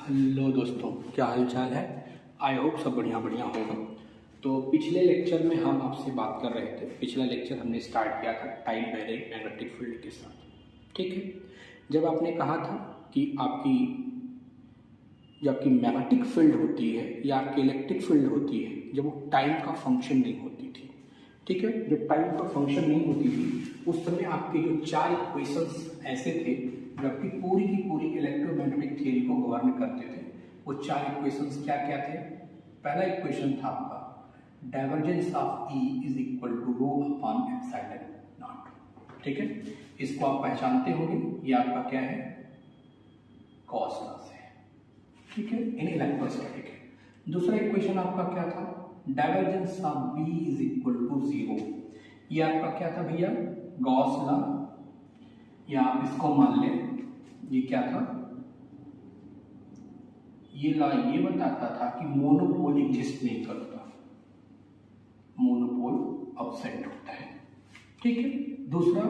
Hello दोस्तों, क्या हाल चाल है। आई होप सब बढ़िया बढ़िया होगा। तो पिछले लेक्चर में हम आपसे बात कर रहे थे। पिछला लेक्चर हमने स्टार्ट किया था टाइम वेरिंग मैग्नेटिक फील्ड के साथ। ठीक है, जब आपने कहा था कि जो आपकी मैग्नेटिक फील्ड होती है या आपकी इलेक्ट्रिक फील्ड होती है, जब वो टाइम का फंक्शन नहीं होती थी। ठीक है, जब टाइम का फंक्शन नहीं होती थी उस समय आपके जो चार इक्वेशंस ऐसे थे जो आपकी पूरी की पूरी इलेक्ट्रोमैग्नेटिक थियरी को गवर्न करते थे। वो चार इक्वेशंस क्या क्या थे। पहला इक्वेशन था आपका divergence of E is equal to rho upon epsilon nought. ठीक है, इसको आप पहचानते होंगे, ये आपका क्या है, कॉस लॉस है। ठीक है, इन इलेक्ट्रोस्टैटिक है। दूसरा इक्वेशन आपका क्या था, divergence of B is equal to zero. ये आपका क्या था भैया, गॉस लॉ, या आप इसको मान लें ये क्या था, ये लॉ ये बताता था कि मोनोपोल एग्जिस्ट नहीं करता, मोनोपोल अपसेट होता है। ठीक है, दूसरा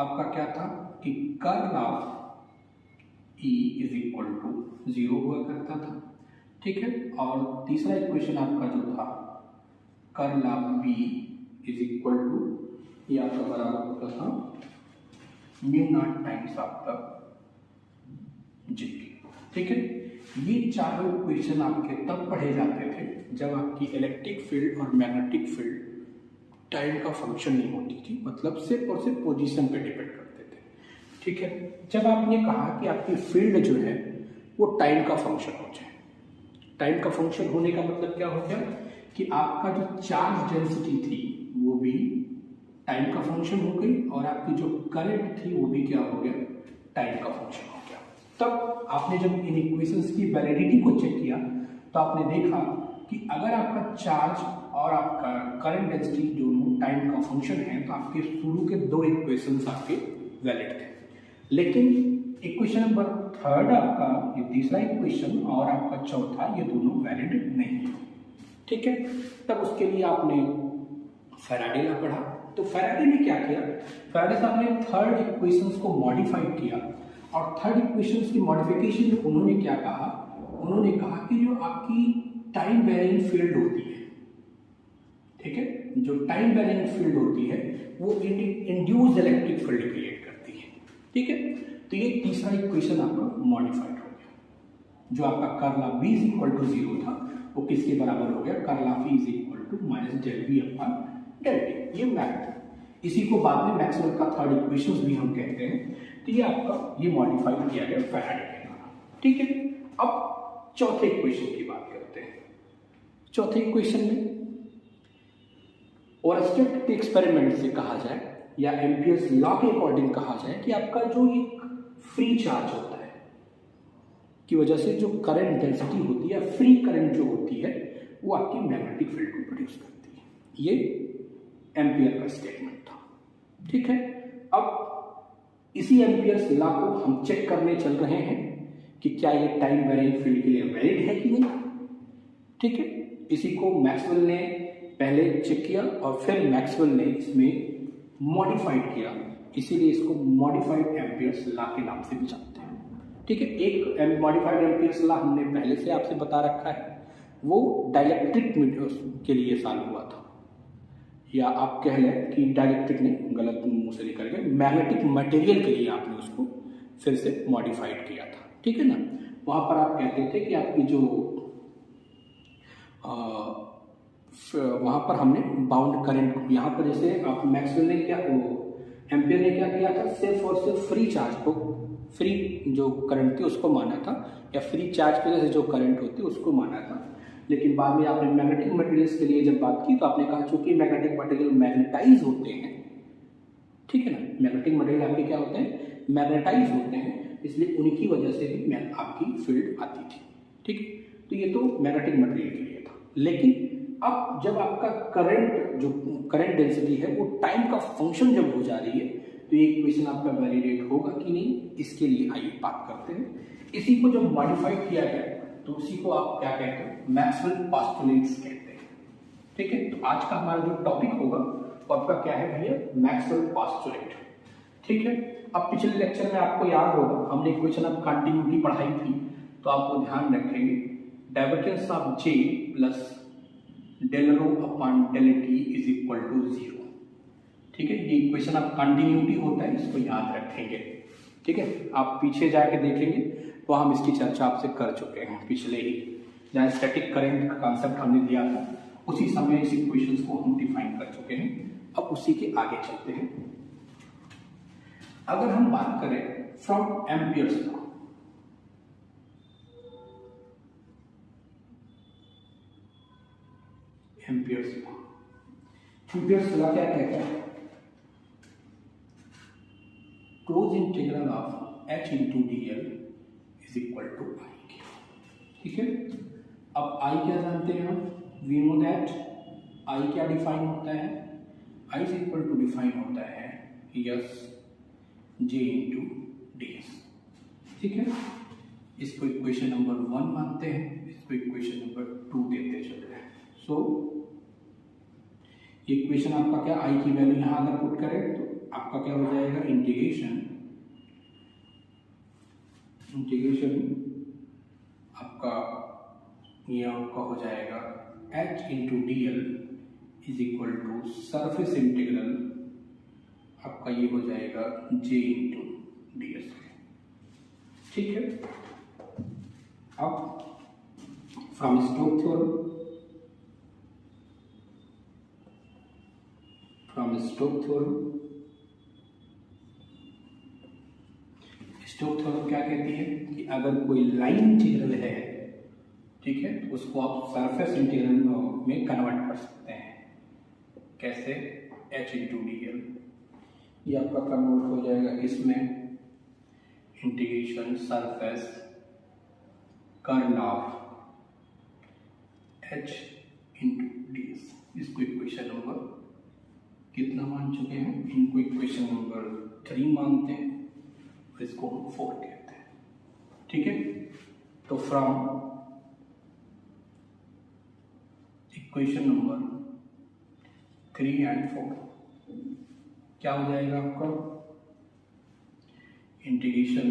आपका क्या था कि curl of E is equal to zero हुआ करता था। ठीक है, और तीसरा इक्वेशन आपका जो था curl of B is equal to, ये आपका बराबर होता था mu not times of the G. ठीक है, ये चारों इक्वेशन आपके तब पढ़े जाते थे जब आपकी इलेक्ट्रिक फील्ड और मैग्नेटिक फील्ड टाइम का फंक्शन नहीं होती थी, मतलब सिर्फ और सिर्फ पोजीशन पे डिपेंड करते थे। ठीक है, जब आपने कहा कि आपकी फील्ड जो है वो टाइम का फंक्शन हो जाए, टाइम का फंक्शन होने का मतलब क्या हो गया कि आपका जो चार्ज डेंसिटी थी वो भी टाइम का फंक्शन हो गई, और आपकी जो करंट थी वो भी क्या हो गया, टाइम का फंक्शन हो गया। तब आपने जब इन इक्वेशंस की वैलिडिटी को चेक किया तो आपने देखा कि अगर आपका चार्ज और आपका करंट डेंसिटी दोनों टाइम का फंक्शन है तो आपके शुरू के दो इक्वेशंस आपके वैलिड थे। लेकिन इक्वेशन नंबर थर्ड आपका, ये तीसरा इक्वेशन और आपका चौथा, ये दोनों वैलिड नहीं है। ठीक है, तब उसके लिए आपने फैराडे लॉ पढ़ा। तो फैराडे ने क्या किया, फैराडे साहब ने थर्ड इक्वेशंस को मॉडिफाइड किया, और थर्ड इक्वेशंस की मॉडिफिकेशन में उन्होंने क्या कहा, उन्होंने कहा कि जो आपकी टाइम वेरिंग फील्ड होती है, ठीक है, जो टाइम वेरिंग फील्ड होती है वो इंड्यूस्ड इलेक्ट्रिक फील्ड क्रिएट करती है। ठीक है, तो ये तीसरा इक्वेशन आपका मॉडिफाइड हो गया। जो आपका curl of B is equal to zero था वो किसके बराबर हो गया, curl of E is equal to minus del B upon del t. ये मैथ, इसी को बाद में मैक्सवेल का थर्ड इक्वेशंस भी हम कहते हैं। तो ये आपका ये मॉडिफाइड किया गया फैराडे के द्वारा। ठीक है, अब चौथे इक्वेशन की बात करते हैं। चौथे इक्वेशन में ओरस्टेड के एक्सपेरिमेंट से कहा जाए या एम्पियर्स लॉ के अकॉर्डिंग कहा जाए कि आपका जो एक फ्री चार्ज होता है की वजह से जो करंट डेंसिटी होती है, फ्री करंट जो होती है, वो आपकी मैग्नेटिक फील्ड को प्रोड्यूस करती है। ये एम्पियर का स्टेटमेंट था। ठीक है, अब इसी एम्पियर्स लॉ को हम चेक करने चल रहे हैं कि क्या ये टाइम वेरिंग फील्ड के लिए वैलिड है कि नहीं। ठीक है, इसी को मैक्सवेल ने पहले चेक किया और फिर मैक्सवेल ने इसमें मॉडिफाइड किया, इसीलिए इसको मॉडिफाइड एम्पियर्स लॉ के नाम से भी जानते हैं। ठीक है, एक मॉडिफाइड एम्पियर्स लॉ हमने पहले से आपसे बता रखा है, वो डाइलेक्ट्रिक के लिए साल हुआ था, या आप कह लें कि डाइलेक्ट्रिक ने गलत मुंह से निकल गए, मैग्नेटिक मटेरियल के लिए आपने उसको फिर से मॉडिफाइड किया था। ठीक है ना, वहां पर आप कहते थे कि आपकी जो वहां पर हमने बाउंड करंट को, यहाँ पर जैसे आप मैक्सवेल ने क्या, एम्पियर ने क्या किया था, सिर्फ और सिर्फ फ्री चार्ज को, फ्री जो करंट थी उसको माना था, या फ्री चार्ज की वजह से जो करंट होती है उसको माना था। लेकिन बाद में आपने मैग्नेटिक मटेरियल्स के लिए जब बात की तो आपने कहा चूंकि मैग्नेटिक मटेरियल मैग्नेटाइज होते हैं, ठीक है ना, मैग्नेटिक मटेरियल आपके क्या होते हैं, मैग्नेटाइज होते हैं, इसलिए उनकी वजह से भी आपकी फील्ड आती थी। ठीक है, तो ये तो मैग्नेटिक मटेरियल के लिए था। लेकिन अब जब आपका करंट, जो करंट डेंसिटी है वो टाइम का फंक्शन जब हो जा रही है तो ये इक्वेशन आपका वैलिडेट होगा कि नहीं, इसके लिए आइए बात करते हैं। इसी को जब मॉडिफाइड किया गया तो उसी को आप क्या कहते हैं, मैक्सवेल पोस्टुलेट्स कहते हैं। ठीक है, तो आज का हमारा जो टॉपिक होगा वो आपका क्या है भैया, मैक्सवेल पोस्टुलेट। ठीक है, अब पिछले लेक्चर में आपको याद होगा हमने इक्वेशन ऑफ कंटिन्यूटी पढ़ाई थी, तो आप वो ध्यान रखेंगे divergence of J plus del rho upon del t is equal to 0। ठीक है, ये इक्वेशन ऑफ कंटिन्यूटी होता है, इसको याद रखेंगे। ठीक है, आप पीछे जाके देखेंगे तो हम इसकी चर्चा आपसे कर चुके हैं पिछले ही, जहाँ स्टैटिक करंट का कॉन्सेप्ट हमने दिया था उसी समय इस इक्वेशंस को हम डिफाइन कर चुके हैं। अब उसी के आगे चलते हैं। अगर हम बात करें from Ampere's law, Ampere's law क्या कहता है? Close integral of h into D L is equal to I. ठीक है, अब I क्या जानते हैं हम? वी नो दैट I क्या डिफाइन होता है? I is equal to define होता है yes J into D S. ठीक है, इसको इक्वेशन नंबर 1 मानते हैं, इसको इक्वेशन नंबर 2 देते चल रहे हैं। सो इक्वेशन आपका क्या, I की वैल्यू यहाँ अगर पुट करें तो आपका क्या हो जाएगा? इंटीग्रेशन आपका ये आपका हो जाएगा h into D L is equal to surface integral आपका ये हो जाएगा j इंटू डी एस। ठीक है, अब from Stokes theorem, Stokes theorem क्या कहती है कि अगर कोई लाइन इंटीग्रल है, ठीक है, तो उसको आप सरफेस इंटीग्रल में कन्वर्ट कर सकते हैं। कैसे? h इंटू डी एल, ये आपका कन्वर्ट हो जाएगा इसमें integration surface curl of h into D S. इसको इक्वेशन नंबर कितना मान चुके हैं? इनको इक्वेशन नंबर 3 मानते हैं, इसको हम 4 कहते हैं। ठीक है, तो फ्रॉम इक्वेशन नंबर 3 एंड 4 क्या हो जाएगा आपका? इंटीग्रेशन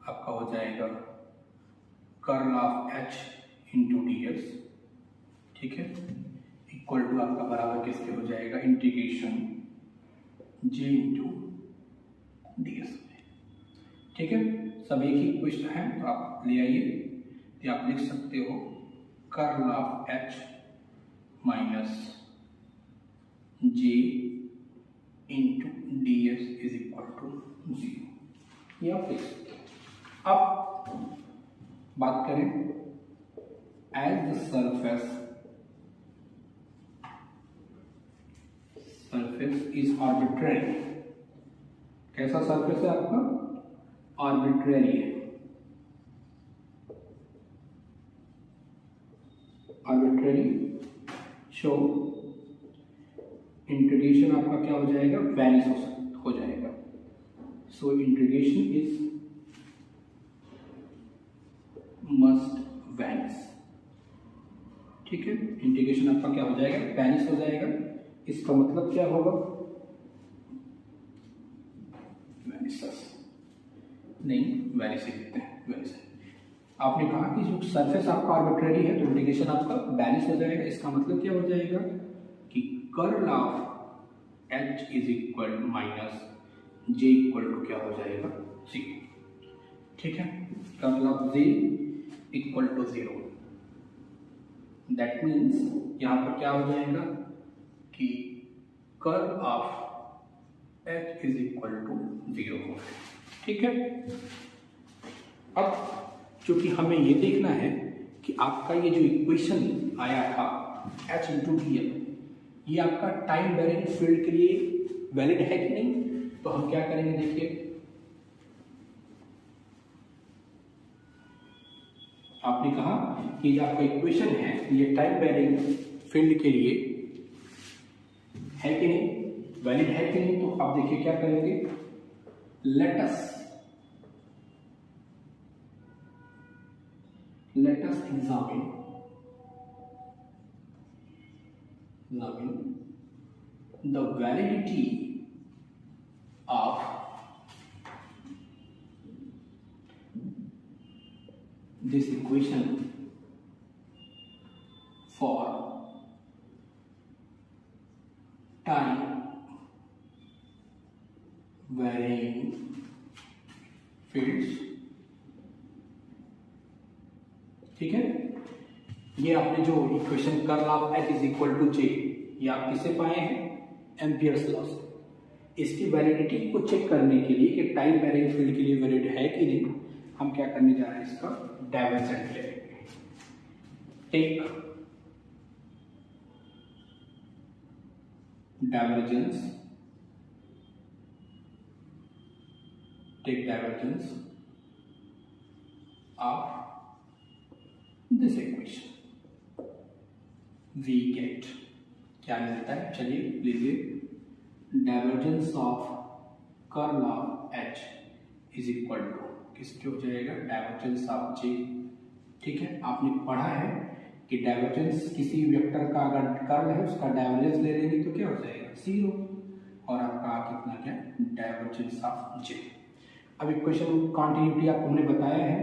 आपका हो जाएगा curl of h into D S. ठीक है, इक्वल टू आपका बराबर किसके हो जाएगा? Integration j into D S. ठीक है, सब एक ही क्वेश्चन है तो आप ले आइए, तो आप लिख सकते हो curl of h minus j into D s is equal to 0, ये आप लिख सकते हो। अब बात करें as the surface is arbitrary. कैसा सरफेस है आपका? आर्बिट्रेरी है। आर्बिट्रेरी शो इंटीग्रेशन आपका क्या हो जाएगा? वैनिश हो जाएगा। So integration is must vanish. ठीक है, इंटीग्रेशन आपका क्या हो जाएगा? वैनिश हो जाएगा। इसका मतलब क्या होगा? नहीं, वैनिश लिखते हैं, वैनिश। आपने कहा कि जो सरफेस आपका आर्बिट्रेरी है तो इंटीग्रेशन आपका वैनिश हो जाएगा। इसका मतलब क्या हो जाएगा कि curl of h is equal minus j equal to क्या हो जाएगा? 0। ठीक है, curl of j equal to 0। That means यहाँ पर क्या हो जाएगा कि curl of h is equal to 0 हो। ठीक है, अब चूंकि हमें ये देखना है कि आपका ये जो इक्वेशन आया था h इंटू डी एल, ये आपका टाइम वेरिंग फील्ड के लिए वैलिड है कि नहीं? तो हम क्या करेंगे, देखिए आपने कहा कि जो आपका इक्वेशन है ये टाइम वेरिंग फील्ड के लिए है कि नहीं, वैलिड है कि नहीं? तो आप देखिए क्या करेंगे, let us examine the validity of this equation for time varying fields। ठीक है, ये आपने जो equation curl of H is equal to J, ये आप किससे पाए हैं? एम्पियर्स लॉ से। इसकी वैलिडिटी को चेक करने के लिए कि टाइम वेरिंग फील्ड के लिए वैलिड है कि नहीं, हम क्या करने जा रहे हैं, इसका डाइवर्जेंट लेंगे। Take divergence, take divergence of this equation, we get क्या मिलता है? चलिए लीजिए, divergence of curl of H is equal to किसके हो जाएगा? Divergence of J। ठीक है, आपने पढ़ा है कि डाइवर्जेंस किसी वेक्टर का अगर कर्ल है उसका डाइवर्जेंस ले लेंगे तो क्या हो जाएगा? 0। और आपका कितना क्या? Divergence of J। अब इक्वेशन कॉन्टिन्यूटी आपको हमने बताया है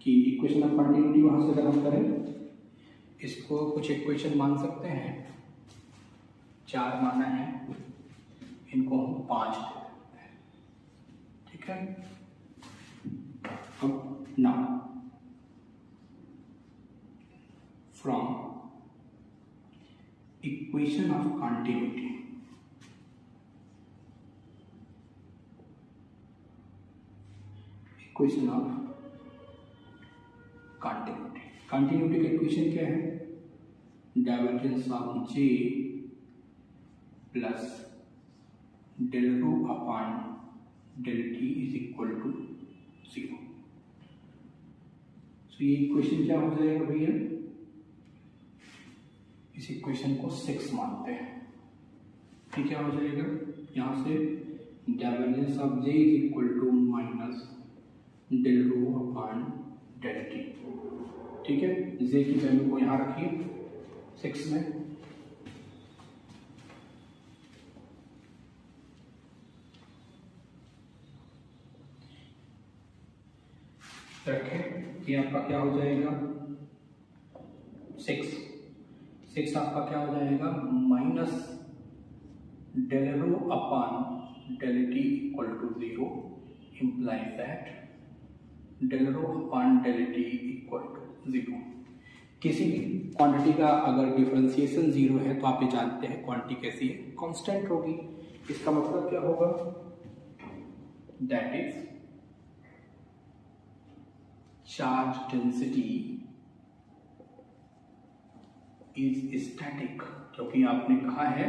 कि इक्वेशन ऑफ कॉन्टिन्यूटी वहां से अगर हम करें, इसको कुछ इक्वेशन मान सकते हैं, 4 माना है, इनको हम 5 दे देते हैं। ठीक है, अब now from equation of continuity, equation of continuity, continuity का इक्वेशन क्या है? Divergence of J plus del rho upon del t is equal to 0। तो ये इक्वेशन क्या हो जाएगा भैया? इस इक्वेशन को 6 मानते हैं। ठीक, क्या हो जाएगा? यहाँ से divergence of J is equal to minus del rho upon del t. ठीक है, J की वैल्यू को यहाँ रखिए 6 में, रखें, ये आपका क्या हो जाएगा? 6 आपका क्या हो जाएगा? Minus del rho upon del t equal to 0 implies that del rho upon del t equal to 0। किसी भी क्वांटिटी का अगर डिफरेंशिएशन 0 है तो आप ये जानते हैं क्वांटिटी कैसी है? कांस्टेंट होगी। इसका मतलब क्या होगा? That is charge density is static, क्योंकि आपने कहा है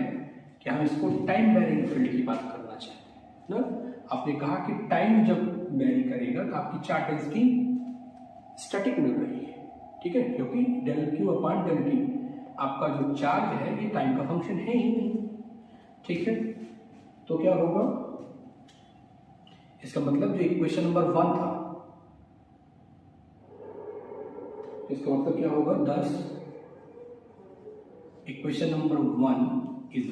कि हम इसको टाइम वेरिंग फील्ड की बात करना चाहते हैं ना। आपने कहा कि टाइम जब वेरी करेगा तो आपकी चार्ज डेंसिटी स्टैटिक मिल रही है। ठीक है, क्योंकि del Q upon del t आपका जो चार्ज है ये टाइम का फंक्शन है ही नहीं। ठीक है, तो क्या होगा? इसका मतलब जो इक्वेशन नंबर 1 था, इसका मतलब क्या होगा? 10 equation number 1 is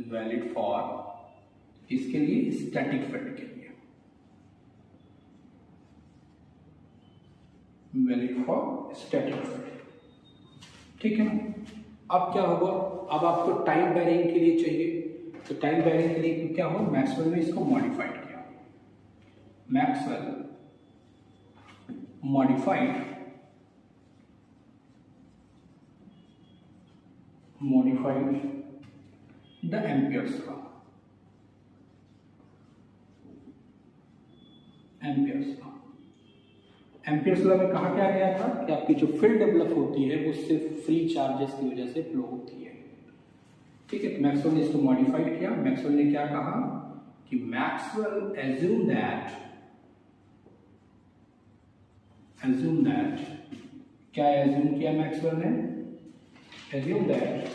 valid for इसके लिए स्टैटिक फील्ड के लिए, वैलिड फॉर स्टैटिक फील्ड। ठीक है ना। अब क्या होगा? अब आपको टाइम वेरिंग के लिए चाहिए, तो टाइम वेरिंग के लिए क्या हो? मैक्सवेल ने इसको मॉडिफाइड किया। Maxwell modified the Ampere's law। Ampere's law में कहा क्या गया था कि आपकी जो फील्ड डेवलप होती है वो सिर्फ फ्री चार्जेस की वजह से फ्लो होती है। ठीक है, तो मैक्सवेल ने इसको मॉडिफाइड किया। मैक्सवेल ने क्या कहा कि मैक्सवेल एज्यूम दैट क्या एज्यूम किया मैक्सवेल ने? एज्यूम दैट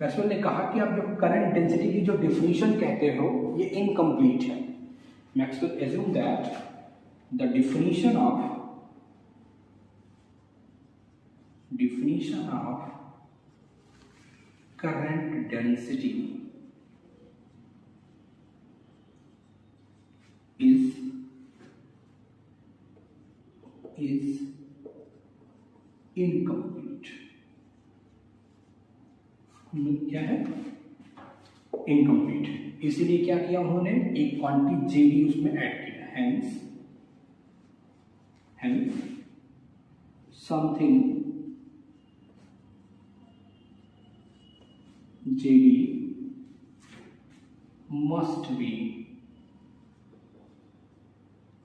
मैक्सवेल ने कहा कि आप जो करंट डेंसिटी की जो डिफिनीशन कहते हो ये इनकम्प्लीट है। Maxwell assume that the definition of current density is incomplete. क्या है? इनकम्प्लीट। इसीलिए क्या किया उन्होंने, एक क्वांटिटी जेडी उसमें ऐड किया, hence something JD must be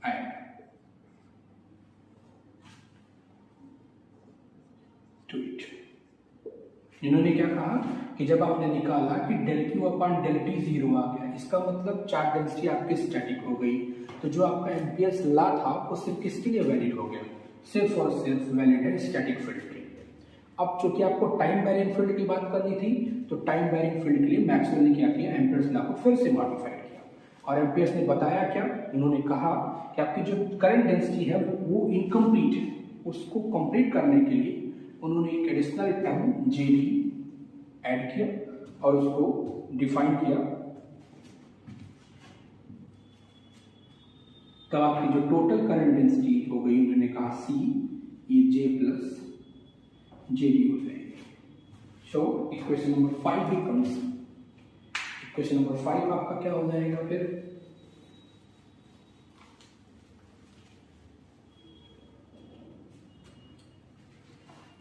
add to it. इन्होंने क्या कहा कि जब आपने निकाला कि del Q upon del T zero आ गया, इसका मतलब चार्ज डेंसिटी आपकी स्टैटिक हो गई, तो जो आपका एम्पियर्स लॉ था वो सिर्फ किसके लिए वैलिड हो गया? सिर्फ और सिर्फ वैलिड है स्टैटिक फील्ड के लिए। अब चूंकि आपको टाइम वैरिंग फील्ड की बात करनी थी, तो टाइम वैरिंग फील्ड के लिए मैक्सवेल ने क्या किया, एम्पियर्स लॉ को फिर से मॉडिफाइड किया। और एम्पियर्स ने बताया क्या, उन्होंने कहा कि आपकी जो करंट डेंसिटी है वो इनकम्प्लीट है, उसको कंप्लीट करने के लिए उन्होंने एक एडिशनल टर्म जेडी ऐड किया और उसको डिफाइन किया। तब आपकी जो टोटल करंट डेंसिटी हो गई, उन्होंने कहा सी, ये जे प्लस जेडी हो जाएगी। So equation number 5 becomes, equation number 5 आपका क्या हो जाएगा फिर?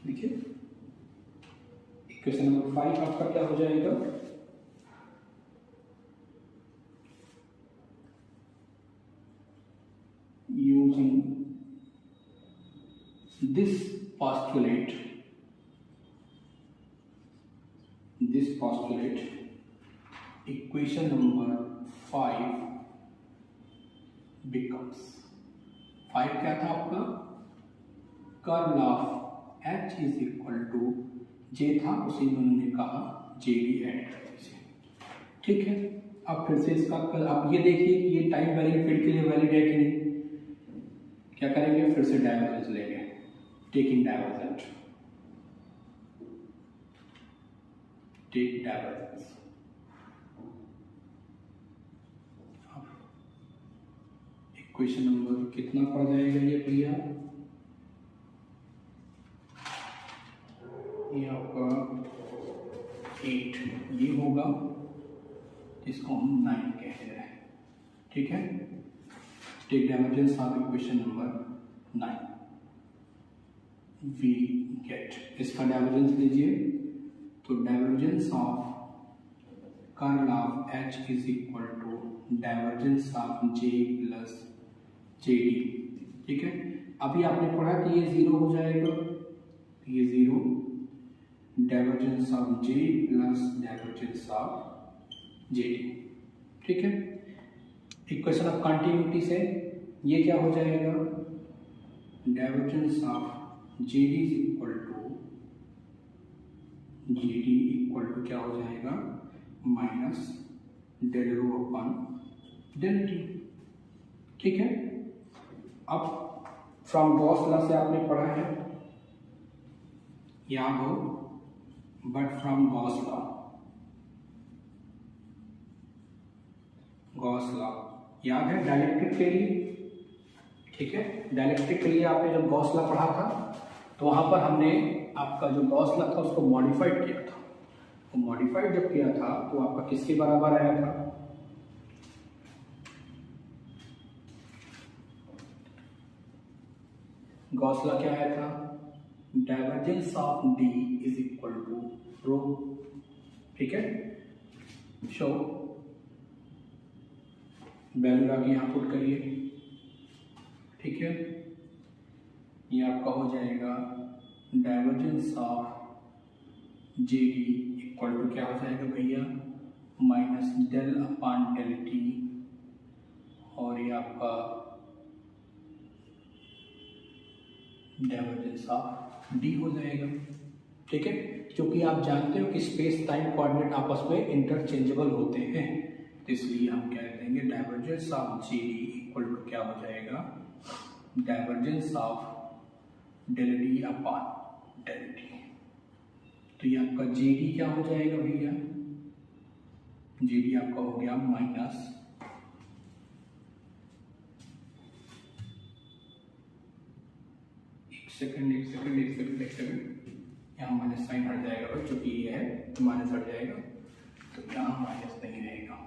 देखिए इक्वेशन नंबर 5 आपका क्या हो जाएगा? Using this postulate equation number 5 becomes, 5 क्या था आपका? Curl of H is equal to J था, उसी में उन्होंने कहा जेडी ऐड कर दीजिए। ठीक है, अब फिर से इसका अब ये देखिए कि ये टाइम वैरिंग फील्ड के लिए वैलिड है कि नहीं। क्या करेंगे, फिर से डाइवर्जेंस लेंगे, taking divergent, take divergence. Equation number कितना पड़ जाएगा ये भैया? ये आपका 8 ये होगा, इसको हम 9 कह रहे हैं। ठीक है, take divergence of equation number 9 we get, इसका डाइवर्जेंस लीजिए, तो divergence of curl of H is equal to divergence of J plus JD. ठीक है, अभी आपने पढ़ा कि ये 0 हो जाएगा, ये 0, divergence of J plus divergence of JD. ठीक है, इक्वेशन ऑफ कंटिन्यूटी से ये क्या हो जाएगा, divergence of JD is equal to JD equal to क्या हो जाएगा, minus del rho upon del t. ठीक है, अब फ्रॉम गॉस लॉ से आपने पढ़ा है, याद हो, बट फ्रॉम गॉस लॉ याद है डाइलेक्ट्रिक के लिए। ठीक है, डाइलेक्ट्रिक के लिए आपने जब गॉस लॉ पढ़ा था तो वहां पर हमने आपका जो गॉस लॉ था उसको मॉडिफाइड किया था। तो मॉडिफाइड जब किया था तो आपका किसके बराबर आया था, गॉस लॉ क्या आया था, divergence of D is equal to rho. ठीक है, शो वैल्यू आगे यहाँ पुट करिए। ठीक है, ये आपका हो जाएगा divergence of J D equal to क्या हो जाएगा भैया, minus del upon del t, और ये आपका डाइवर्जेंस ऑफ डी हो जाएगा। ठीक है, क्योंकि आप जानते हो कि स्पेस टाइम कोऑर्डिनेट आपस में इंटरचेंजेबल होते हैं, तो इसलिए हम क्या देंगे, divergence of G D equal to क्या हो जाएगा, divergence of del D upon del t. तो ये आपका जी डी क्या हो जाएगा भैया, जी डी आपका हो गया माइनस एक सेकंड, यहाँ माइनस साइन हट जाएगा भाई, चूंकि ये है तो माइनस हट जाएगा, तो यहाँ माइनस नहीं रहेगा।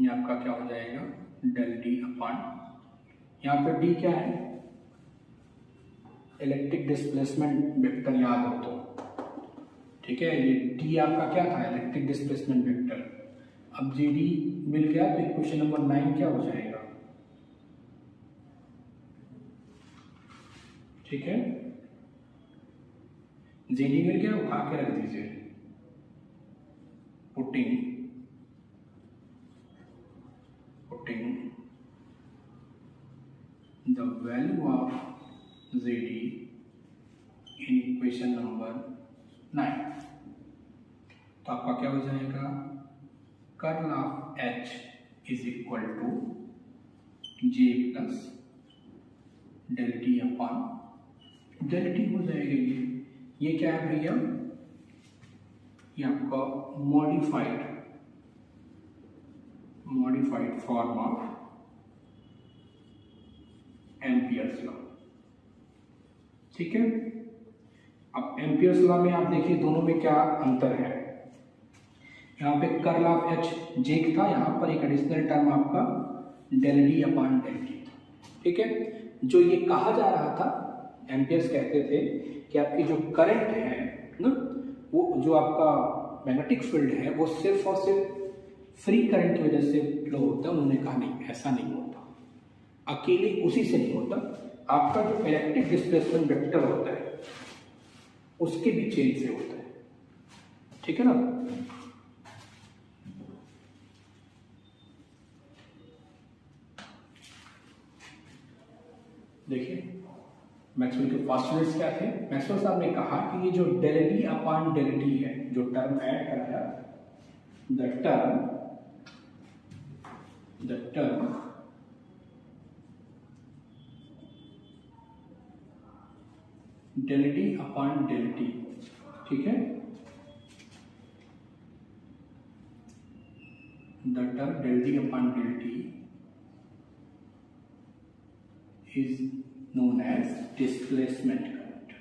ये आपका क्या हो जाएगा, डेल डी अपॉन, यहाँ पे डी क्या है, इलेक्ट्रिक डिस्प्लेसमेंट वेक्टर, याद हो तो, ठीक है। ये डी आपका क्या था, इलेक्ट्रिक डिस्प्लेसमेंट वेक्टर। अब जे डी मिल गया तो इक्वेशन नंबर 9 क्या हो जाएगा, ठीक है। जे डी मिल गया, उठा के रख दीजिए, putting the value of J D in equation number 9, तो आपका क्या हो जाएगा, curl of H is equal to J plus del t upon del t हो जाएगा। ये क्या है भैया, ये आपका modified form of Ampere's law, ठीक है। अब एम्पियर्स लॉ में आप देखिए दोनों में क्या अंतर है। यहाँ पे कर्ल ऑफ एच जे था, यहाँ पर एक एडिशनल टर्म आपका del D upon del t, ठीक है। जो ये कहा जा रहा था, एम्पियर्स कहते थे कि आपकी जो करंट है ना, वो जो आपका मैग्नेटिक फील्ड है वो सिर्फ और सिर्फ फ्री करंट की वजह से फ्लो होता है। उन्होंने कहा नहीं, ऐसा नहीं होता, अकेले उसी से नहीं होता, आपका जो इलेक्ट्रिक डिस्प्लेसमेंट वेक्टर होता है उसके भी चेंज से होता है, ठीक है ना। देखिए मैक्सवेल के पोस्टुलेट्स क्या थे, मैक्सवेल साहब ने कहा कि ये जो del D upon del t है, जो टर्म ऐड कराया, the term del D upon del t, ठीक है, the term del D upon del t is known as displacement current।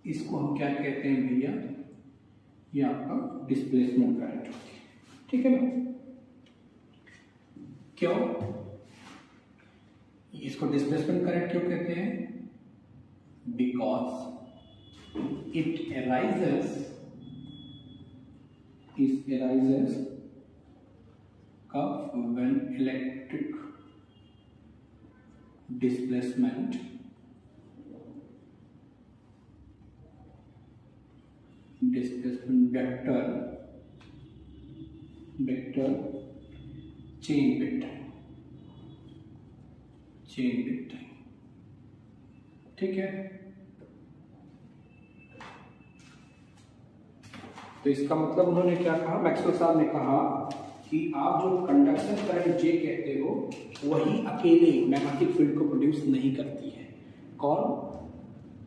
इसको हम क्या कहते हैं भैया, ये आपका डिस्प्लेसमेंट करंट होती है, ठीक है ना। क्यों इसको डिस्प्लेसमेंट करंट क्यों कहते हैं, because it arises when electric displacement vector change with time, ठीक है। तो इसका मतलब उन्होंने क्या कहा, मैक्सवेल साहब ने कहा कि आप जो कंडक्शन करंट जे कहते हो वही अकेले मैग्नेटिक फील्ड को प्रोड्यूस नहीं करती है। कौन,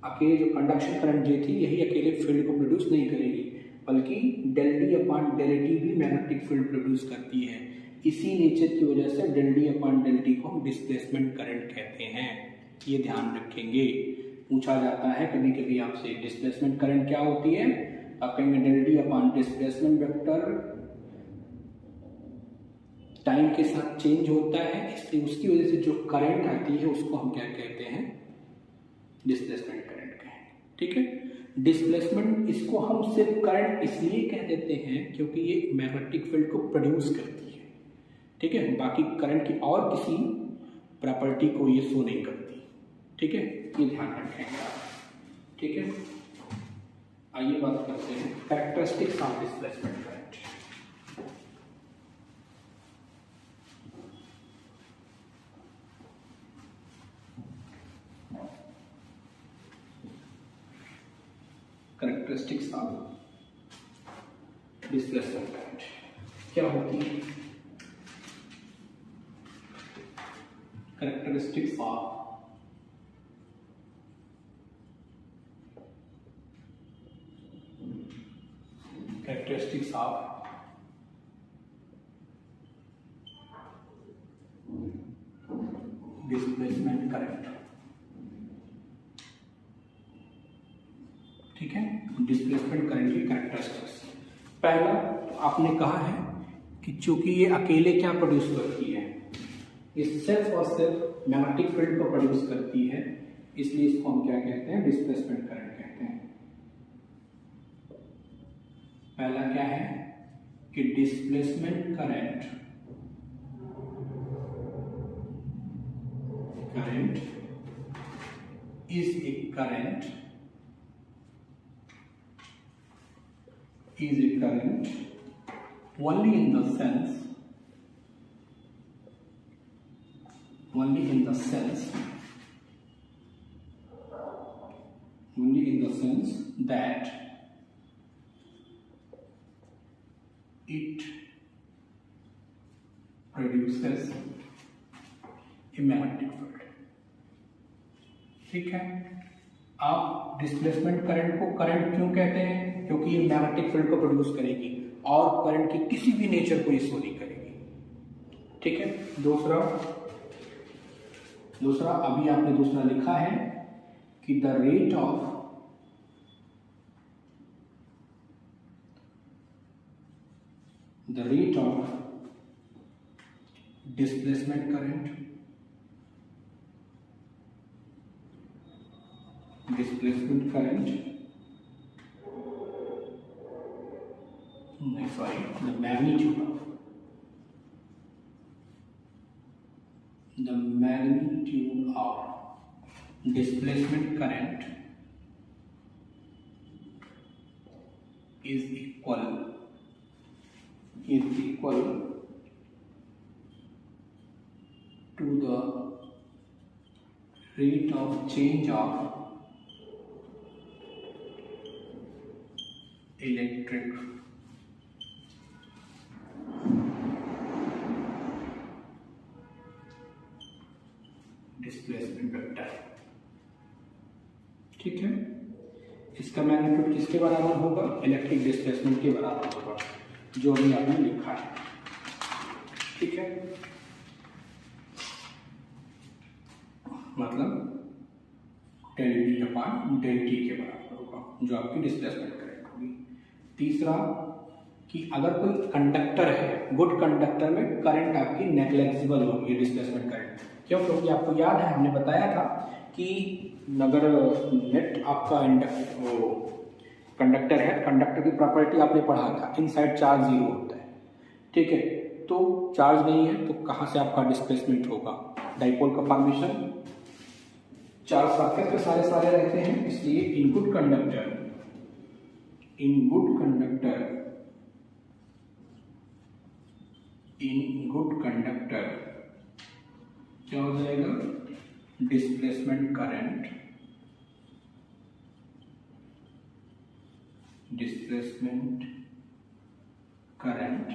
अकेले जो कंडक्शन करंट जे थी यही अकेले फील्ड को प्रोड्यूस नहीं करेगी, बल्कि del D upon del t भी मैग्नेटिक फील्ड प्रोड्यूस करती है। इसी नेचर की वजह से del D upon del t को हम डिस्प्लेसमेंट करंट कहते हैं, ये ध्यान रखेंगे। पूछा जाता है कभी कभी आपसे डिस्प्लेसमेंट करंट क्या होती है, आप कहेंगे del D upon displacement vector time के साथ चेंज होता है, इसलिए उसकी वजह से जो करंट आती है उसको हम क्या कहते हैं, डिस्प्लेसमेंट करंट कहते हैं, ठीक है। डिस्प्लेसमेंट इसको हम सिर्फ करंट इसलिए कह देते हैं क्योंकि ये मैग्नेटिक फील्ड को प्रोड्यूस करती है, ठीक है। बाकी करंट की और किसी प्रॉपर्टी को ये शो नहीं करती, ठीक है, ये ध्यान रखेंगे, ठीक है। आइए बात करते हैं characteristics of displacement current. Characteristics of displacement current क्या होती है, कैरेक्टरिस्टिक्स ऑफ डिस्प्लेसमेंट करंट। ठीक है, डिस्प्लेसमेंट करंट की कैरेक्टरिस्टिक्स। पहला तो आपने कहा है कि चूंकि ये अकेले क्या प्रोड्यूस करती है, ये सिर्फ और सिर्फ मैग्नेटिक फील्ड को प्रोड्यूस करती है, इसलिए इसको हम क्या कहते हैं, डिस्प्लेसमेंट करंट कहते हैं। पहला क्या है कि displacement current is a current only in the sense that it produces a magnetic field। ठीक है, आप डिस्प्लेसमेंट करंट को करंट क्यों कहते हैं, क्योंकि ये मैग्नेटिक फील्ड को प्रोड्यूस करेगी और करंट की किसी भी नेचर को ये शो नहीं करेगी। ठीक है, दूसरा अभी आपने दूसरा लिखा है कि the rate of displacement current the magnitude of displacement current is equal to the rate of change of electric displacement vector. ठीक है, इसका मैग्नीट्यूड किसके बराबर होगा, इलेक्ट्रिक डिस्प्लेसमेंट के बराबर होगा, जो भी आपने लिखा है। ठीक है, मतलब del D upon del t के बराबर होगा, जो आपकी डिस्प्लेसमेंट करंट होगी। तीसरा कि अगर कोई कंडक्टर है, गुड कंडक्टर में करंट आपकी नेग्लिजिबल होगी डिस्प्लेसमेंट करंट। क्यों, क्योंकि आपको याद है हमने बताया था कि अगर नेट आपका कंडक्टर है, कंडक्टर की प्रॉपर्टी आपने पढ़ा था, इनसाइड चार्ज 0 होता है। ठीक है, तो चार्ज नहीं है तो कहाँ से आपका डिस्प्लेसमेंट होगा, डाइपोल का फॉर्मेशन, चार्ज सरफेस पे सारे रहते हैं, इसलिए इन गुड कंडक्टर क्या हो जाएगा, डिस्प्लेसमेंट करंट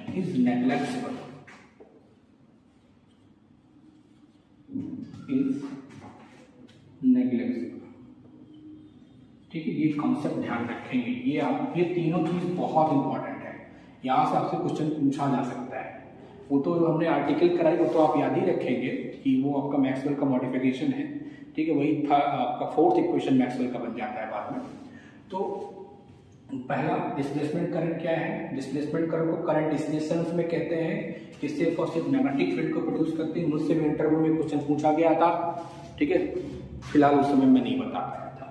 इज नेग्लिजिबल, ठीक है, ये कॉन्सेप्ट ध्यान रखेंगे। ये तीनों चीज बहुत इंपॉर्टेंट है, यहाँ से आपसे क्वेश्चन पूछा जा सकता है। वो तो हमने आर्टिकल कराई, वो तो आप याद ही रखेंगे कि वो आपका मैक्सवेल का मॉडिफिकेशन है। ठीक है, वही था आपका 4th इक्वेशन मैक्सवेल का बन जाता है बाद में। तो पहला डिस्प्लेसमेंट करंट क्या है, डिस्प्लेसमेंट करंट को करंट इसलिए सेंस में कहते हैं कि सिर्फ और सिर्फ मैग्नेटिक फील्ड को प्रोड्यूस करती है। मुझसे भी इंटरव्यू में क्वेश्चन पूछा गया था। ठीक है, फिलहाल उस समय मैं नहीं बता पाया था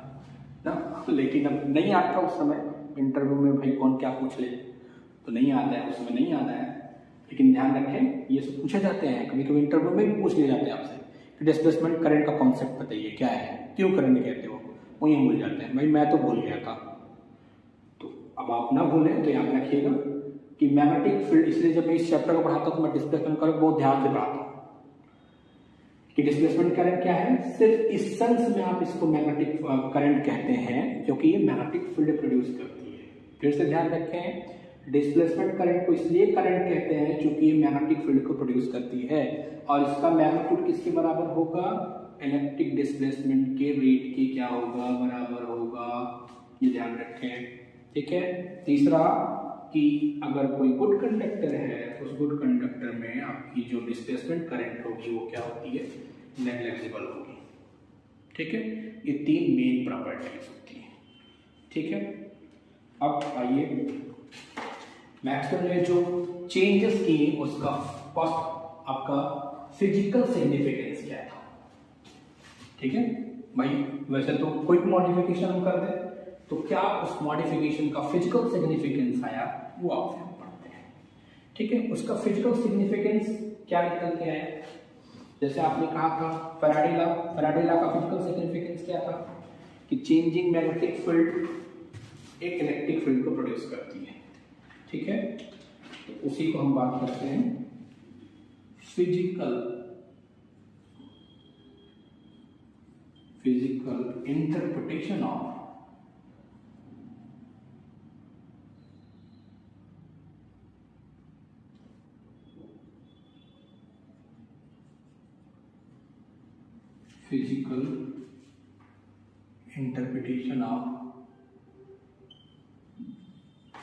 ना, लेकिन अब नहीं आता उस समय इंटरव्यू में, भाई कौन क्या पूछ ले, तो नहीं आता है, उस समय नहीं आता है। लेकिन ध्यान रखें, ये सब पूछे जाते हैं, कभी कभी इंटरव्यू में भी पूछ लिए जाते हैं आपसे कि डिस्प्लेसमेंट करंट का कॉन्सेप्ट बताइए क्या है, क्यों करंट कहते हो, वो यही भूल जाते हैं। भाई मैं तो भूल गया था, तो अब आप ना भूलें तो याद रखिएगा कि मैग्नेटिक फील्ड, इसलिए जब मैं इस चैप्टर को पढ़ाता हूँ तो मैं डिस्प्लेसमेंट करंट बहुत ध्यान से पढ़ाता हूँ कि डिस्प्लेसमेंट करंट क्या है। सिर्फ इस सेंस में आप इसको मैग्नेटिक करंट कहते हैं क्योंकि ये मैग्नेटिक फील्ड प्रोड्यूस करती है। फिर से ध्यान रखें, डिस्प्लेसमेंट करंट को इसलिए करंट कहते हैं क्योंकि ये मैग्नेटिक फील्ड को प्रोड्यूस करती है, और इसका मैग्नीट्यूड किसके बराबर होगा, इलेक्ट्रिक डिस्प्लेसमेंट के रेट के क्या होगा, बराबर होगा। ये ध्यान रखें। ठीक है, तीसरा कि अगर कोई गुड कंडक्टर है, उस गुड कंडक्टर में आपकी जो डिस्प्लेसमेंट करंट होगी वो क्या होती है, नेग्लिजिबल होगी। ठीक है, ये 3 मेन प्रॉपर्टीज होती हैं। ठीक है, अब आइए मैक्सवेल ने जो चेंजेस किए उसका फर्स्ट आपका फिजिकल सिग्निफिकेंस क्या था। ठीक है भाई, वैसे तो कोई भी मॉडिफिकेशन हम कर दें तो क्या उस मॉडिफिकेशन का फिजिकल सिग्निफिकेंस आया वो आपसे हम पढ़ते हैं। ठीक है, उसका फिजिकल सिग्निफिकेंस क्या निकल के आया, जैसे आपने कहा था फैराडे लॉ का फिजिकल सिग्निफिकेंस क्या था कि चेंजिंग मैग्नेटिक फील्ड एक इलेक्ट्रिक फील्ड को प्रोड्यूस करती है। ठीक है, तो उसी को हम बात करते हैं physical interpretation of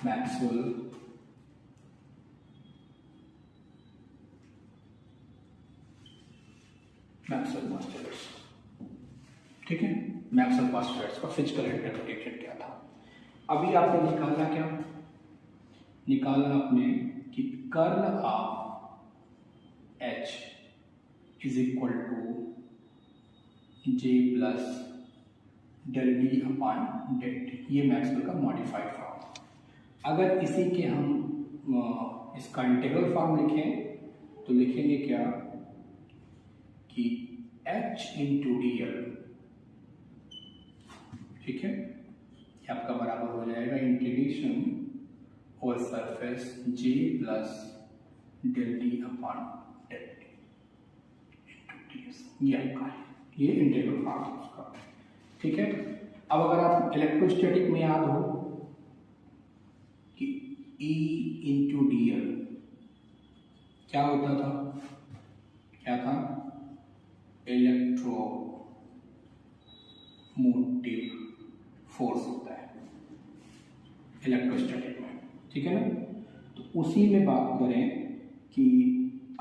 Maxwell postulates. ठीक है, मैक्सवेल पोस्टुलेट्स का फिजिकल इंटरप्रिटेशन क्या था। अभी आपने निकाला क्या, निकाला आपने कि curl of H is equal to J plus del D upon del t, ये मैक्सवेल का मॉडिफाइड फॉर्म। अगर इसी के हम इसका इंटीग्रल फॉर्म लिखें तो लिखेंगे क्या कि h इंटू डी एल, ठीक है, ये आपका बराबर हो जाएगा integration over surface j plus del D upon del t into D s, ये आपका है, ये इंटीग्रल फॉर्म है उसका। ठीक है, अब अगर आप इलेक्ट्रोस्टैटिक में याद हो कि E इंटू डी एल क्या होता था, क्या था, इलेक्ट्रो मोटिव फोर्स होता है इलेक्ट्रोस्टैटिक में। ठीक है ना, तो उसी में बात करें कि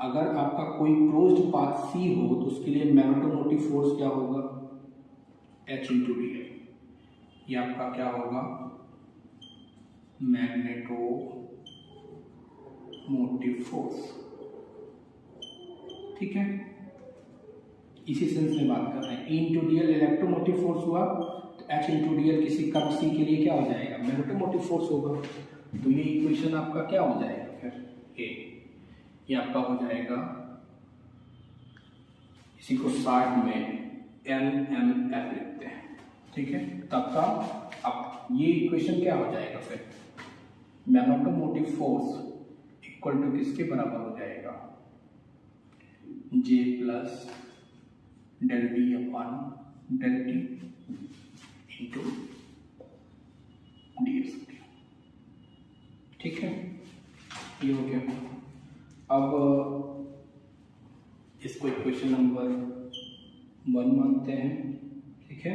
अगर आपका कोई क्लोज्ड पाथ सी हो तो उसके लिए मैग्नेटोमोटिव फोर्स क्या होगा, H इंटू डी एल, ये आपका क्या होगा, मैग्नेटो मोटिव फोर्स। ठीक है, इसी सेंस में बात कर रहे हैं। E into D L electromotive force हुआ तो H इंटू डी एल किसी कर्व C के लिए क्या हो जाएगा, मैग्नेटोमोटिव फोर्स होगा। तो ये इक्वेशन आपका क्या हो जाएगा फिर, ये आपका हो जाएगा, इसी को शॉर्ट में NMF लिखते हैं। ठीक है, तब का अब ये इक्वेशन क्या हो जाएगा फिर, मैग्नेटोमोटिव फोर्स इक्वल टू किसके बराबर हो जाएगा, J plus del D upon del t into D S. ठीक है, ये हो गया। अब इसको इक्वेशन नंबर 1 मानते हैं। ठीक है,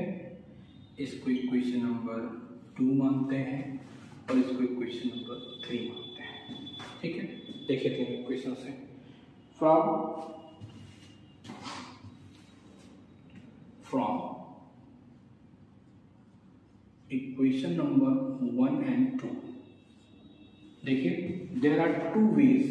इसको इक्वेशन नंबर 2 मानते हैं और इसको इक्वेशन नंबर 3 मानते हैं। ठीक है, देखिए 3 इक्वेशन से from equation number 1 and 2, देखिए there are 2 ways,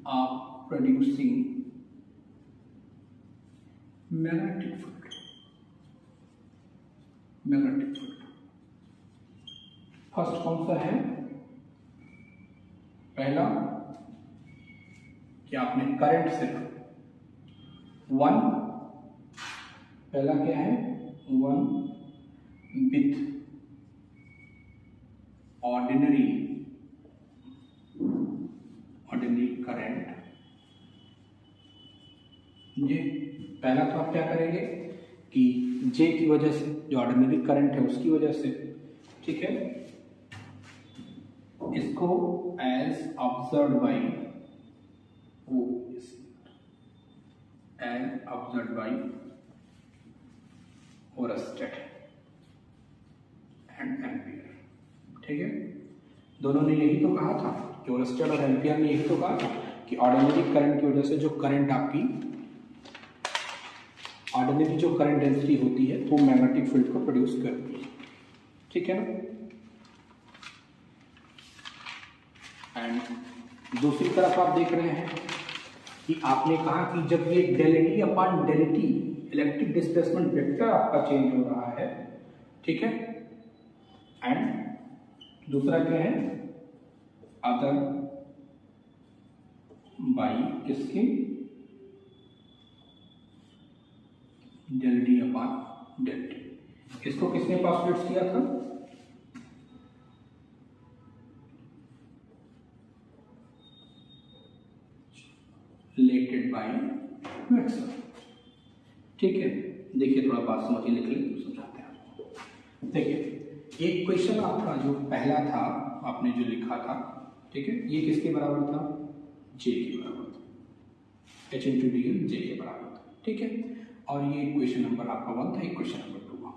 of producing magnetic field। First कौन सा है, पहला कि आपने करंट से वन, पहला क्या है, वन विथ ऑर्डिनरी करंट। ये पहला तो आप क्या करेंगे कि जे की वजह से, जो ऑर्डिनरी करंट है उसकी वजह से, ठीक है, इसको as observe by Oersted and Ampere. ठीक है, दोनों ने यही तो कहा था कि ओरस्टेड और एम्पियर ने यही तो कहा था कि ऑर्डिनरी करंट की वजह से जो करंट आपकी ऑर्डिनरी जो करंट डेंसिटी होती है वो मैग्नेटिक फील्ड को प्रोड्यूस करती है, ठीक है ना। एंड दूसरी तरफ आप देख रहे हैं कि आपने कहा कि जब ये del D upon del t electric displacement vector आपका चेंज हो रहा है, ठीक है, एंड दूसरा क्या है, अदर बाई किसके, del D upon del t. इसको किसने पॉस्टुलेट किया था, रिलेटेड बाय मैक्सवेल, ठीक है। देखिए थोड़ा बात समझिए, लिख लें समझाते हैं आपको। देखिए एक क्वेश्चन आपका जो पहला था आपने जो लिखा था, ठीक है, ये किसके बराबर था, जे के बराबर था, H into D L J के बराबर था, ठीक है। और ये क्वेश्चन नंबर आपका 1 था, एक क्वेश्चन नंबर 2 था।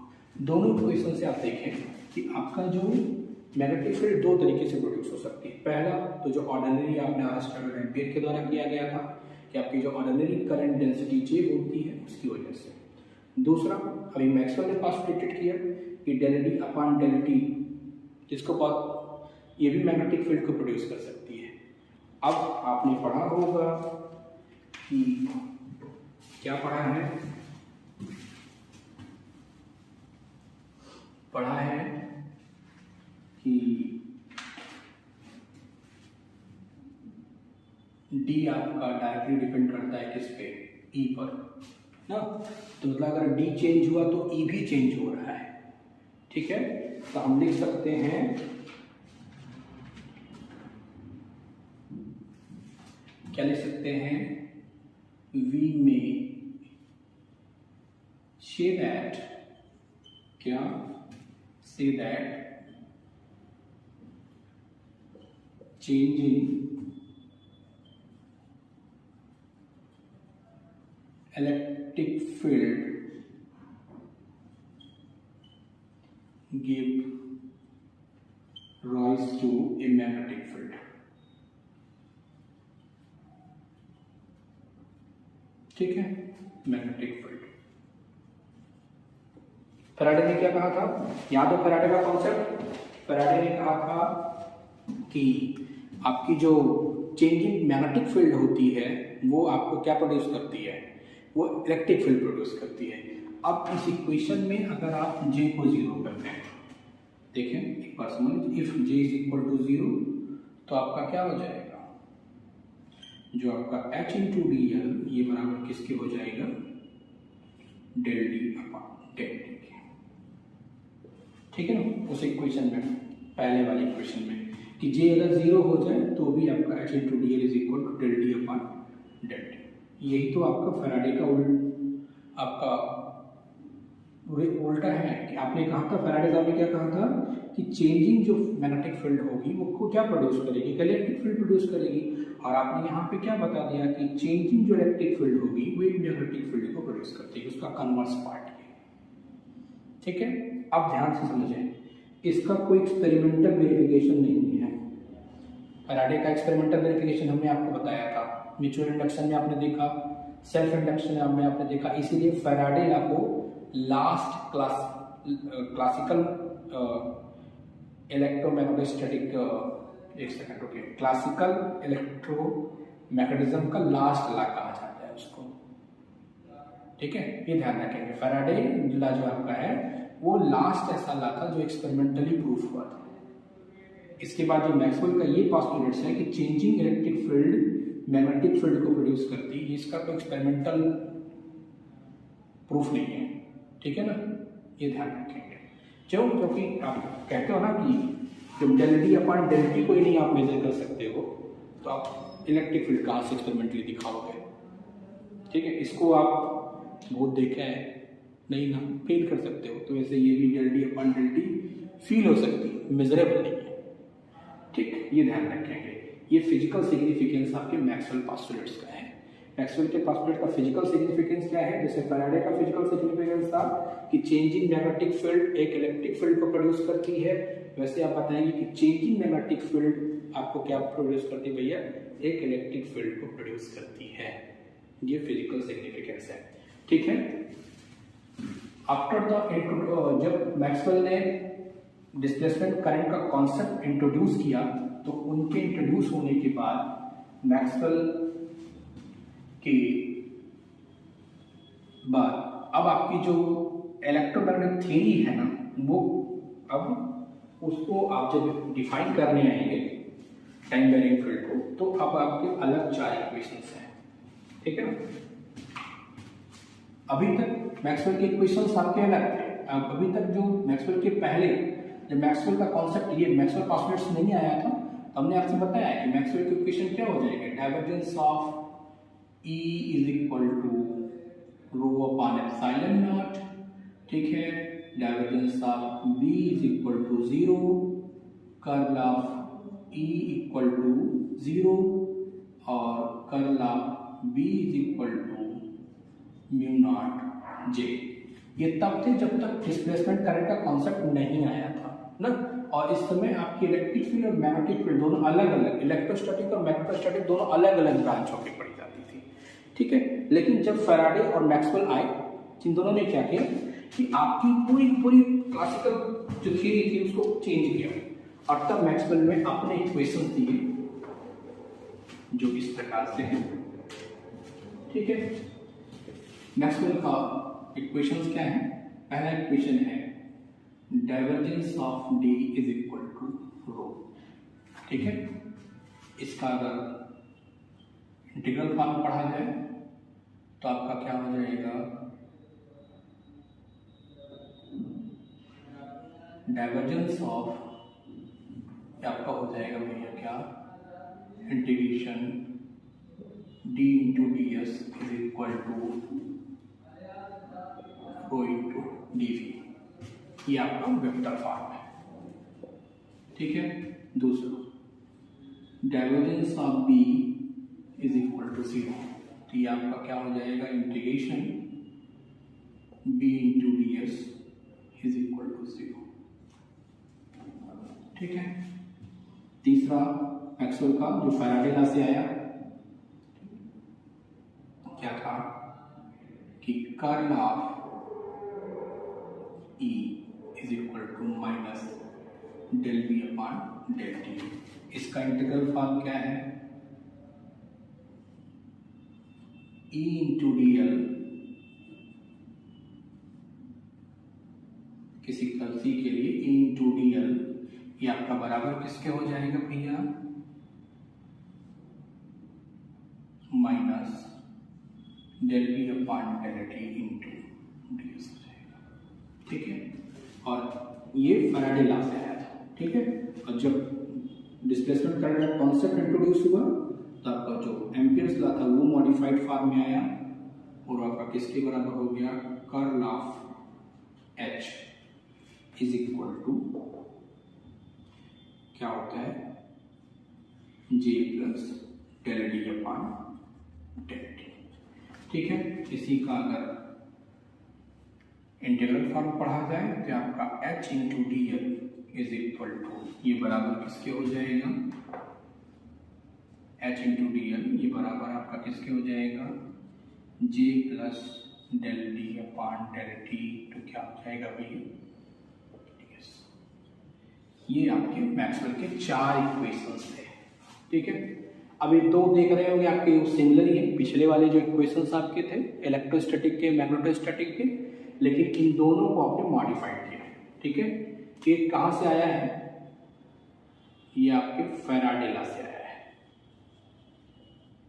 दोनों क्वेश्चन से आप देखें कि आपका जो मैग्नेटिक फील्ड दो तरीके से प्रोड्यूस हो सकती है। पहला तो जो ऑर्डिनरी आपने ओरस्टेड और एम्पियर के द्वारा किया गया था कि आपकी जो ऑर्डिनरी करंट डेंसिटी जे होती है उसकी वजह से। दूसरा अभी मैक्सवेल ने पॉस्टुलेटेड किया कि del D upon del t, जिसको ये भी मैग्नेटिक फील्ड को प्रोड्यूस कर सकती है। अब आपने पढ़ा होगा कि क्या पढ़ा है, पढ़ा है कि डी आपका डायरेक्टली डिपेंड करता है किस पे, ई पर ना। तो मतलब अगर डी चेंज हुआ तो ई भी चेंज हो रहा है, ठीक है। तो हम लिख सकते हैं क्या लिख सकते हैं, वी में से दैट, क्या say that change in electric field give rise to a magnetic field, ठीक है, मैग्नेटिक फील्ड। फैराडे ने क्या कहा था, याद हो फैराडे का कॉन्सेप्ट, फैराडे ने कहा था कि आपकी जो चेंजिंग मैग्नेटिक फील्ड होती है वो आपको क्या प्रोड्यूस करती है, वो इलेक्ट्रिक फील्ड प्रोड्यूस करती है। अब इस इक्वेशन में अगर आप जे को जीरो करते हैं, देखें एक बार समझ, if J is equal to zero तो आपका क्या हो जाएगा, जो आपका एच इंटू डी एल ये बराबर किसके हो जाएगा, del D upon del t, ठीक है ना। उस इक्वेशन में पहले वाली इक्वेशन में कि जे अगर जीरो हो जाए तो भी आपका H into D L is equal to del D upon del t. यही तो आपका फैराडे का आपका उल्टा है कि आपने कहा था, फैराडे साहब ने क्या कहा था कि चेंजिंग जो मैग्नेटिक फील्ड होगी वो क्या प्रोड्यूस करेगी, इलेक्ट्रिक फील्ड प्रोड्यूस करेगी। और आपने यहाँ पे क्या बता दिया कि चेंजिंग जो इलेक्ट्रिक फील्ड होगी वो एक मैग्नेटिक फील्ड को प्रोड्यूस करती है, उसका कन्वर्स पार्ट है, ठीक है। अब ध्यान से समझें, इसका कोई एक्सपेरिमेंटल वेरिफिकेशन नहीं है। फैराडे का एक्सपेरिमेंटल वेरिफिकेशन हमने आपको बताया था, म्यूचुअल इंडक्शन में आपने देखा, सेल्फ इंडक्शन में आपने देखा। इसीलिए फैराडे लॉ को लास्ट क्लासिकल इलेक्ट्रोमैग्नेटोस्टैटिक, एक सेकंड ओके, क्लासिकल इलेक्ट्रोमैग्नेटिज्म का लास्ट लॉ कहा जाता है उसको, ठीक है, ये ध्यान रखेंगे। फैराडे लॉ जो आपका है वो लास्ट ऐसा लॉ था जो एक्सपेरिमेंटली प्रूफ हुआ था। इसके बाद जो मैक्सवेल का ये पॉस्टुलेट्स है कि changing electric field magnetic field को प्रोड्यूस करती है, इसका कोई एक्सपेरिमेंटल प्रूफ नहीं है, ठीक है ना, ये ध्यान रखेंगे। क्योंकि आप कहते हो ना कि जब del D upon del t को ही नहीं आप मेजर कर सकते हो तो आप इलेक्ट्रिक फील्ड कहाँ से एक्सपेरिमेंटली दिखाओगे, ठीक है। इसको आप बहुत देखा है नहीं ना, फील कर सकते हो। तो वैसे ये भी del D upon del t feel हो सकती है, मेजरेबल नहीं है, ठीक, ये ध्यान रखेंगे। ये फिजिकल सिग्निफिकेंस आपके मैक्सवेल पॉस्टुलेट्स का है मैक्सवेल के पोस्टुलेट का फिजिकल सिग्निफिकेंस क्या है? जैसे फैराडे का फिजिकल सिग्निफिकेंस था कि चेंजिंग मैग्नेटिक फील्ड एक इलेक्ट्रिक फील्ड को प्रोड्यूस करती है, वैसे आप बताएंगे कि चेंजिंग मैग्नेटिक फील्ड आपको क्या प्रोड्यूस करती है भैया? एक इलेक्ट्रिक फील्ड को प्रोड्यूस करती है। ये फिजिकल सिग्निफिकेंस है, ठीक है। आफ्टर द जब मैक्सवेल ने डिस्प्लेसमेंट करंट का कॉन्सेप्ट इंट्रोड्यूस किया, तो उनके इंट्रोड्यूस होने के बाद मैक्सवेल के बाद अब आपकी जो इलेक्ट्रोमैग्नेटिक थ्योरी है ना, वो अब उसको आप जब डिफाइन करने आएंगे टाइम वेरिंग फील्ड को, तो अब आपके अलग 4 इक्वेशंस हैं, ठीक है ना। अभी तक मैक्सवेल के इक्वेशंस आपके अलग थे। अब अभी तक जो मैक्सवेल के पहले जब मैक्सवेल का कॉन्सेप्ट ये मैक्सवेल पोस्टुलेट्स नहीं आया था, हमने आपसे बताया कि मैक्सवेल की इक्वेशन क्या हो जाएगा? Divergence of E is equal to rho upon epsilon nought, ठीक है। Divergence of B is equal to 0, curl of E equal to 0 और curl of B is equal to mu nought J। ये तब थे जब तक डिस्प्लेसमेंट करंट का concept नहीं आया था ना, और इस समय आपकी इलेक्ट्रिक फील्ड और मैग्नेटिक फील्ड दोनों अलग अलग, इलेक्ट्रोस्टैटिक और मैग्नेटोस्टैटिक दोनों अलग अलग ब्रांच होकर पड़ी जाती थी, ठीक है। लेकिन जब फैराडे और मैक्सवेल आए, इन दोनों ने क्या किया कि आपकी पूरी क्लासिकल जो थ्योरी थी उसको चेंज किया, और तब मैक्सवेल ने अपने इक्वेशन दिए जो इस प्रकार से हैं, ठीक है। मैक्सवेल का इक्वेशंस क्या है? पहला इक्वेशन है divergence of D is equal to rho, ठीक है। इसका अगर इंटीग्रल फॉर्म पढ़ा जाए तो आपका क्या हो जाएगा? डाइवर्जेंस ऑफ आपका हो जाएगा भैया क्या? Integration D into ds is equal to rho into dv। ये आपका वेक्टर फॉर्म है, ठीक है। दूसरा divergence of B is equal to 0, तो ये आपका क्या हो जाएगा? Integration B into ds is equal to 0, ठीक है। तीसरा मैक्सवेल का जो फैराडे लॉ से आया, क्या था कि curl of E is equal to minus del B upon del t. इसका इंटीग्रल फॉर्म क्या है? E इंटू dl किसी गलती के लिए E इंटू dl ये आपका बराबर किसके हो जाएगा भैया? Minus del B upon del t into ds हो जाएगा, ठीक है। और ये फैराडे लॉ से आया था, ठीक है। और जब डिस्प्लेसमेंट करंट का कॉन्सेप्ट इंट्रोड्यूस हुआ तो आपका जो एम्पियर्स लॉ था वो मॉडिफाइड फॉर्म में आया, और आपका किसके बराबर हो गया? Curl of H is equal to क्या होता है? J plus del D upon del t, ठीक है। इसी का अगर इंटीग्रल फॉर्म पढ़ा जाए तो आपका H into dl is equal to ये बराबर किसके हो जाएगा? H इंटू dl ये बराबर आपका किसके हो जाएगा? J plus del D upon del t, तो क्या हो जाएगा भैया? ये आपके मैक्सवेल के 4 इक्वेशंस थे, ठीक है। अब ये 2 देख रहे होंगे आपके सिमिलर ही है, पिछले वाले जो इक्वेशंस आपके थे इलेक्ट्रोस्टैटिक के, मैग्नेटोस्टैटिक के, लेकिन इन दोनों को आपने मॉडिफाइड किया, ठीक है। एक कहाँ से आया है? ये आपके फैराडे लॉ से आया है,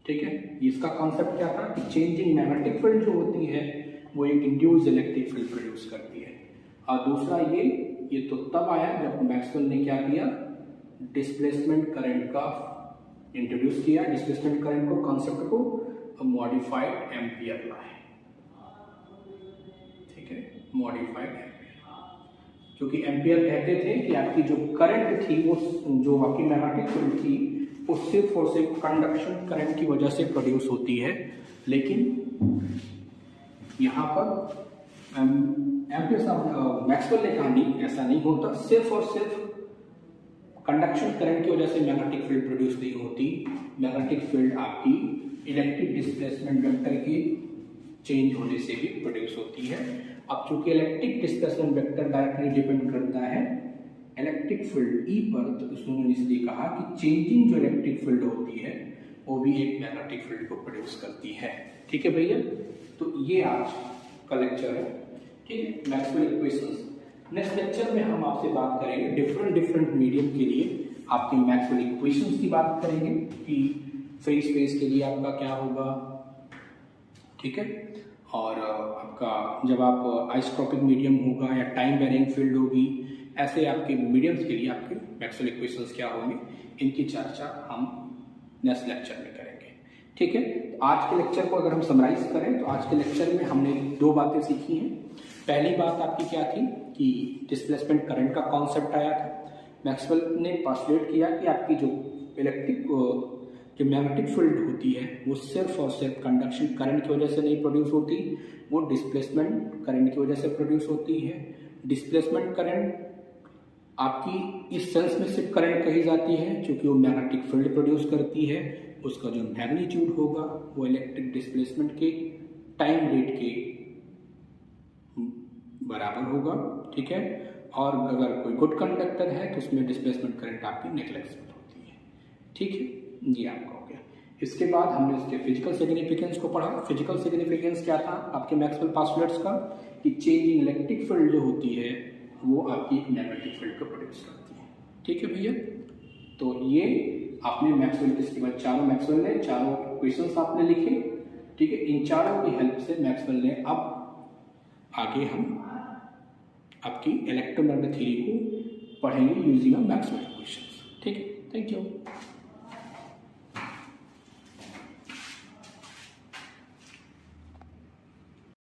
ठीक है। इसका कॉन्सेप्ट क्या था कि चेंजिंग मैग्नेटिक फील्ड जो होती है वो एक इंड्यूस्ड इलेक्ट्रिक फील्ड प्रोड्यूस करती है। और दूसरा ये तो तब आया जब मैक्सवेल ने क्या किया? डिस्प्लेसमेंट करंट का इंट्रोड्यूस किया, डिस्प्लेसमेंट करंट को कॉन्सेप्ट को मॉडिफाइड एम्पियर लॉ है, ठीक है। मॉडिफाइड एम्पियर, क्योंकि एम्पियर कहते थे कि आपकी जो करंट थी वो जो आपकी मैग्नेटिक फील्ड थी वो सिर्फ और सिर्फ कंडक्शन करंट की वजह से प्रोड्यूस होती है, लेकिन यहाँ पर एम्पियर साहब मैक्सवेल ने कहा नहीं, ऐसा नहीं होता। सिर्फ और सिर्फ कंडक्शन करंट की वजह से मैग्नेटिक फील्ड प्रोड्यूस नहीं होती। मैग्नेटिक फील्ड आपकी इलेक्ट्रिक डिस्प्लेसमेंट वेक्टर के चेंज होने से भी प्रोड्यूस होती है। अब चूंकि electric displacement vector directly depend करता है इलेक्ट्रिक फील्ड ई पर, तो उन्होंने इसलिए कहा कि चेंजिंग जो इलेक्ट्रिक फील्ड होती है वो भी एक मैग्नेटिक फील्ड को प्रोड्यूस करती है। ठीक है भैया, तो ये आज का लेक्चर है। ठीक है, मैक्सवेल इक्वेशंस। नेक्स्ट लेक्चर में हम आपसे बात करेंगे डिफरेंट मीडियम के लिए आपके मैक्सवेल इक्वेशंस की बात करेंगे कि फ्री स्पेस के लिए आपका क्या होगा। ठीक है, और आपका जब आप आइसोट्रोपिक मीडियम होगा या टाइम वेरिंग फील्ड होगी, ऐसे आपके मीडियम्स के लिए आपके मैक्सवेल इक्वेशंस क्या होंगे, इनकी चर्चा हम नेक्स्ट लेक्चर में करेंगे। ठीक है, तो आज के लेक्चर को अगर हम समराइज करें तो आज के लेक्चर में हमने दो बातें सीखी हैं। पहली बात आपकी क्या थी कि डिस्प्लेसमेंट करंट का कॉन्सेप्ट आया था। मैक्सवेल ने पोस्टुलेट किया कि आपकी जो इलेक्ट्रिक जो मैग्नेटिक फील्ड होती है वो सिर्फ और सिर्फ कंडक्शन करंट की वजह से नहीं प्रोड्यूस होती, वो डिस्प्लेसमेंट करंट की वजह से प्रोड्यूस होती है। डिस्प्लेसमेंट करंट आपकी इस सेंस में सिर्फ करंट कही जाती है क्योंकि वो मैग्नेटिक फील्ड प्रोड्यूस करती है, उसका जो मैग्नीट्यूड होगा वो इलेक्ट्रिक डिस्प्लेसमेंट के टाइम रेट के बराबर होगा। ठीक है, और अगर कोई गुड कंडक्टर है तो उसमें डिस्प्लेसमेंट करंट आपकी नेग्लेक्टेड होती है। ठीक है, ये आपका हो गया। इसके बाद हमने उसके फिजिकल सिग्निफिकेंस को पढ़ा। फिजिकल सिग्निफिकेंस क्या था आपके मैक्सवेल पोस्टुलेट्स का कि चेंजिंग इलेक्ट्रिक फील्ड जो होती है वो आपकी मैग्नेटिक फील्ड को प्रोड्यूस करती है। ठीक है भैया, तो ये आपने मैक्सवेल इसके बाद चारों मैक्सवेल ने चारों इक्वेशंस आपने लिखे। ठीक है, इन चारों की हेल्प से मैक्सवेल ने अब आगे हम आपकी इलेक्ट्रोमैग्नेटिक थ्योरी को पढ़ेंगे यूजिंग मैक्सवेल इक्वेशंस। ठीक है, थैंक यू।